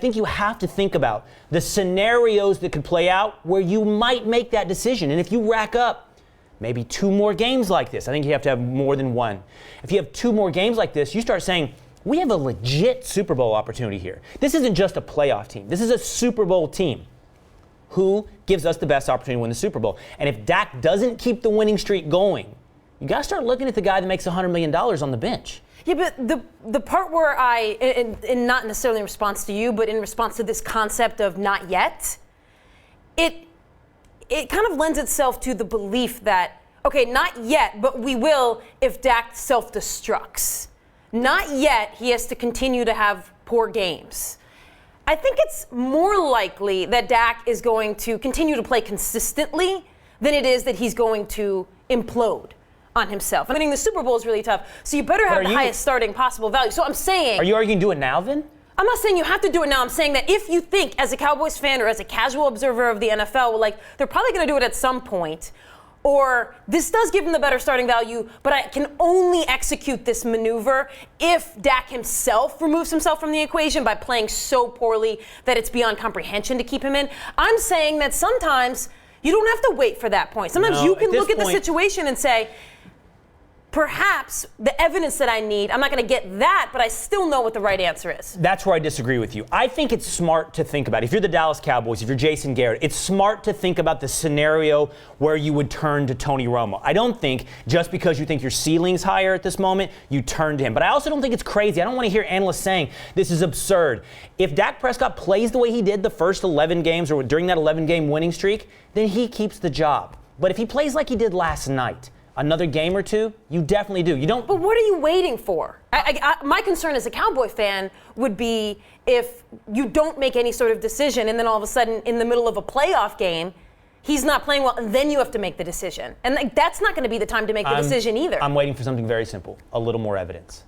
I think you have to think about the scenarios that could play out where you might make that decision. And if you rack up maybe 2 more games like this, I think you have to have more than 1. If you have 2 more games like this, you start saying, we have a legit Super Bowl opportunity here. This isn't just a playoff team. This is a Super Bowl team. Who gives us the best opportunity to win the Super Bowl? And if Dak doesn't keep the winning streak going, you got to start looking at the guy that makes $100 million on the bench. Yeah, but the part where and not necessarily in response to you, but in response to this concept of not yet, it kind of lends itself to the belief that, okay, not yet, but we will if Dak self-destructs. Not yet, he has to continue to have poor games. I think it's more likely that Dak is going to continue to play consistently than it is that he's going to implode on himself. And winning the Super Bowl is really tough, so you better have the highest starting possible value. So I'm saying... Are you arguing do it now then? I'm not saying you have to do it now. I'm saying that if you think, as a Cowboys fan or as a casual observer of the NFL, like, they're probably going to do it at some point, or this does give him the better starting value, but I can only execute this maneuver if Dak himself removes himself from the equation by playing so poorly that it's beyond comprehension to keep him in. I'm saying that sometimes you don't have to wait for that point. Sometimes you can look at the situation and say, perhaps the evidence that I need, I'm not going to get that, but I still know what the right answer is. That's where I disagree with you. I think it's smart to think about, if you're the Dallas Cowboys, if you're Jason Garrett, it's smart to think about the scenario where you would turn to Tony Romo. I don't think just because you think your ceiling's higher at this moment, you turn to him. But I also don't think it's crazy. I don't want to hear analysts saying this is absurd. If Dak Prescott plays the way he did the first 11 games or during that 11-game winning streak, then he keeps the job. But if he plays like he did last night, another game or 2, you definitely do. You don't. But what are you waiting for? My concern as a Cowboy fan would be if you don't make any sort of decision and then all of a sudden in the middle of a playoff game, he's not playing well, and then you have to make the decision. And that's not going to be the time to make the decision either. I'm waiting for something very simple, a little more evidence.